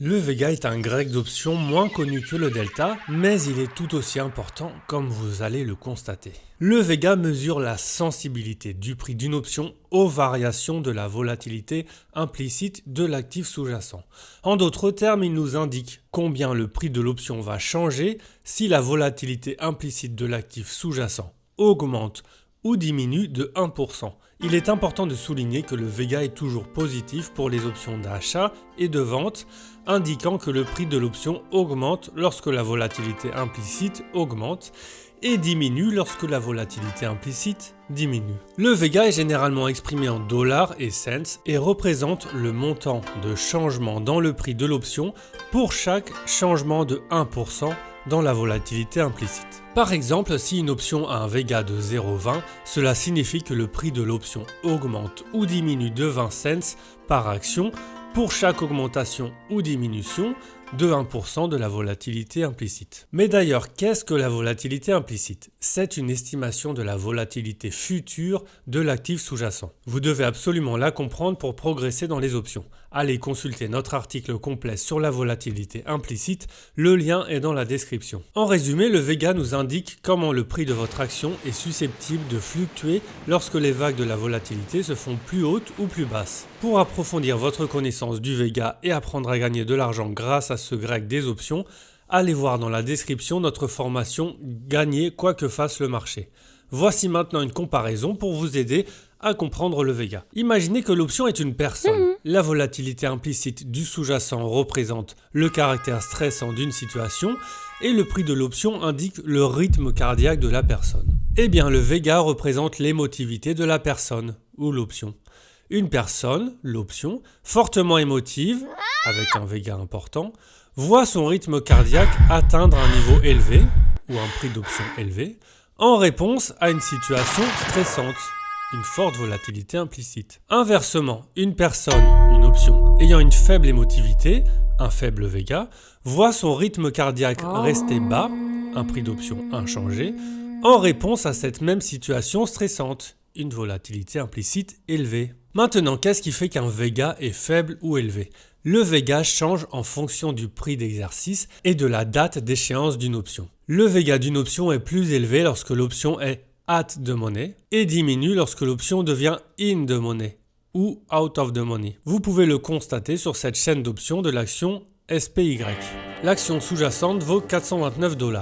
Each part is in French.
Le Vega est un grec d'options moins connu que le Delta, mais il est tout aussi important comme vous allez le constater. Le Vega mesure la sensibilité du prix d'une option aux variations de la volatilité implicite de l'actif sous-jacent. En d'autres termes, il nous indique combien le prix de l'option va changer si la volatilité implicite de l'actif sous-jacent augmente ou diminue de 1%. Il est important de souligner que le Vega est toujours positif pour les options d'achat et de vente, indiquant que le prix de l'option augmente lorsque la volatilité implicite augmente et diminue lorsque la volatilité implicite diminue. Le Vega est généralement exprimé en dollars et cents et représente le montant de changement dans le prix de l'option pour chaque changement de 1% dans la volatilité implicite. Par exemple, si une option a un Vega de 0,20, cela signifie que le prix de l'option augmente ou diminue de 20 cents par action pour chaque augmentation ou diminution de 1% de la volatilité implicite. Mais d'ailleurs, qu'est-ce que la volatilité implicite? C'est une estimation de la volatilité future de l'actif sous-jacent. Vous devez absolument la comprendre pour progresser dans les options. Allez consulter notre article complet sur la volatilité implicite, le lien est dans la description. En résumé, le Vega nous indique comment le prix de votre action est susceptible de fluctuer lorsque les vagues de la volatilité se font plus hautes ou plus basses. Pour approfondir votre connaissance du Vega et apprendre à gagner de l'argent grâce à ce grec des options, allez voir dans la description notre formation Gagner quoi que fasse le marché. Voici maintenant une comparaison pour vous aider à comprendre le Vega. Imaginez que l'option est une personne. La volatilité implicite du sous-jacent représente le caractère stressant d'une situation et le prix de l'option indique le rythme cardiaque de la personne. Eh bien, le Vega représente l'émotivité de la personne ou l'option. Une personne, l'option, fortement émotive, avec un Vega important, voit son rythme cardiaque atteindre un niveau élevé, ou un prix d'option élevé, en réponse à une situation stressante, une forte volatilité implicite. Inversement, une personne, une option, ayant une faible émotivité, un faible Vega, voit son rythme cardiaque rester bas, un prix d'option inchangé, en réponse à cette même situation stressante, une volatilité implicite élevée. Maintenant, qu'est-ce qui fait qu'un Vega est faible ou élevé? Le Vega change en fonction du prix d'exercice et de la date d'échéance d'une option. Le Vega d'une option est plus élevé lorsque l'option est at the money et diminue lorsque l'option devient in the money ou out of the money. Vous pouvez le constater sur cette chaîne d'options de l'action SPY. L'action sous-jacente vaut 429 $.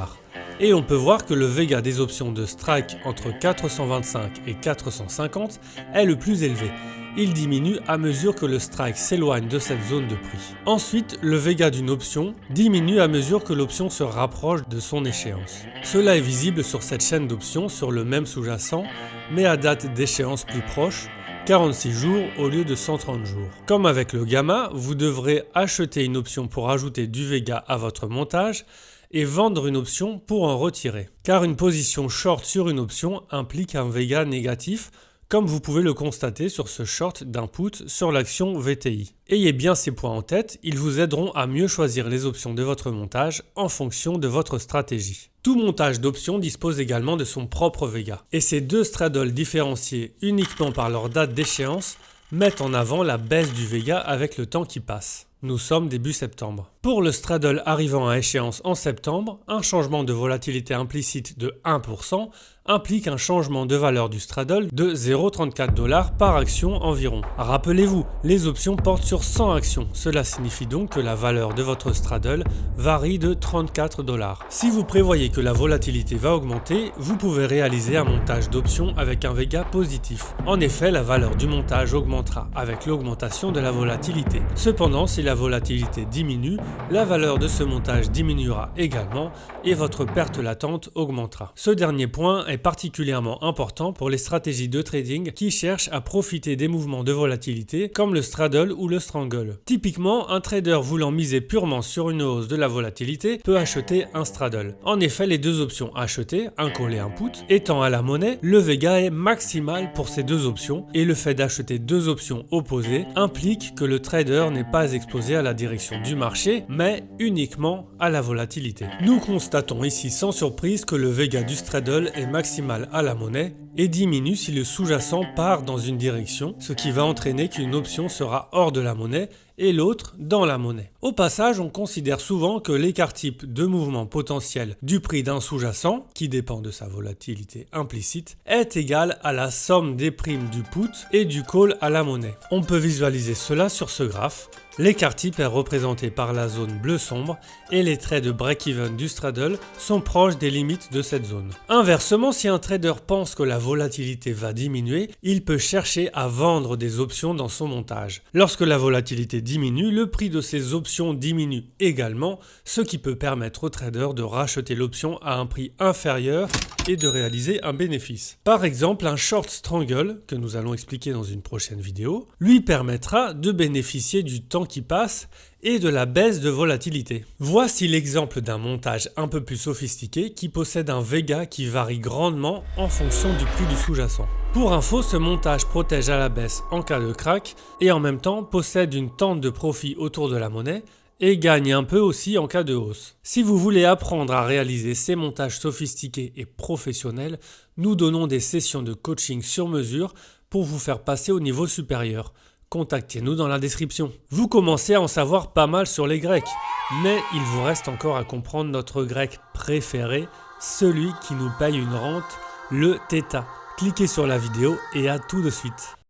Et on peut voir que le Vega des options de strike entre 425 et 450 est le plus élevé. Il diminue à mesure que le strike s'éloigne de cette zone de prix. Ensuite, le Vega d'une option diminue à mesure que l'option se rapproche de son échéance. Cela est visible sur cette chaîne d'options sur le même sous-jacent, mais à date d'échéance plus proche, 46 jours au lieu de 130 jours. Comme avec le gamma, vous devrez acheter une option pour ajouter du Vega à votre montage et vendre une option pour en retirer. Car une position short sur une option implique un Vega négatif, comme vous pouvez le constater sur ce short d'input sur l'action VTI. Ayez bien ces points en tête, ils vous aideront à mieux choisir les options de votre montage en fonction de votre stratégie. Tout montage d'options dispose également de son propre Vega. Et ces deux straddles différenciés uniquement par leur date d'échéance mettent en avant la baisse du Vega avec le temps qui passe. Nous sommes début septembre. Pour le straddle arrivant à échéance en septembre, un changement de volatilité implicite de 1% implique un changement de valeur du straddle de 0,34 $ par action environ. Rappelez-vous, les options portent sur 100 actions. Cela signifie donc que la valeur de votre straddle varie de 34 $. Si vous prévoyez que la volatilité va augmenter, vous pouvez réaliser un montage d'options avec un Vega positif. En effet, la valeur du montage augmentera avec l'augmentation de la volatilité. Cependant, si la volatilité diminue, la valeur de ce montage diminuera également et votre perte latente augmentera. Ce dernier point est particulièrement important pour les stratégies de trading qui cherchent à profiter des mouvements de volatilité comme le straddle ou le strangle. Typiquement, un trader voulant miser purement sur une hausse de la volatilité peut acheter un straddle. En effet, les deux options achetées, un call et un put, étant à la monnaie, le Vega est maximal pour ces deux options et le fait d'acheter deux options opposées implique que le trader n'est pas exposé à la direction du marché mais uniquement à la volatilité. Nous constatons ici sans surprise que le Vega du straddle est maximal à la monnaie et diminue si le sous-jacent part dans une direction, ce qui va entraîner qu'une option sera hors de la monnaie et l'autre dans la monnaie. Au passage, on considère souvent que l'écart type de mouvement potentiel du prix d'un sous-jacent, qui dépend de sa volatilité implicite, est égal à la somme des primes du put et du call à la monnaie. On peut visualiser cela sur ce graphe. L'écart type est représenté par la zone bleu sombre et les traits de break-even du straddle sont proches des limites de cette zone. Inversement, si un trader pense que la volatilité va diminuer, il peut chercher à vendre des options dans son montage. Lorsque la volatilité diminue, le prix de ces options diminue également, ce qui peut permettre au trader de racheter l'option à un prix inférieur et de réaliser un bénéfice. Par exemple, un short strangle, que nous allons expliquer dans une prochaine vidéo, lui permettra de bénéficier du temps qui passe et de la baisse de volatilité. Voici l'exemple d'un montage un peu plus sophistiqué qui possède un Vega qui varie grandement en fonction du prix du sous-jacent. Pour info, ce montage protège à la baisse en cas de crack et en même temps possède une tente de profit autour de la monnaie et gagne un peu aussi en cas de hausse. Si vous voulez apprendre à réaliser ces montages sophistiqués et professionnels, nous donnons des sessions de coaching sur mesure pour vous faire passer au niveau supérieur. Contactez-nous dans la description. Vous commencez à en savoir pas mal sur les Grecs, mais il vous reste encore à comprendre notre grec préféré, celui qui nous paye une rente, le θ. Cliquez sur la vidéo et à tout de suite.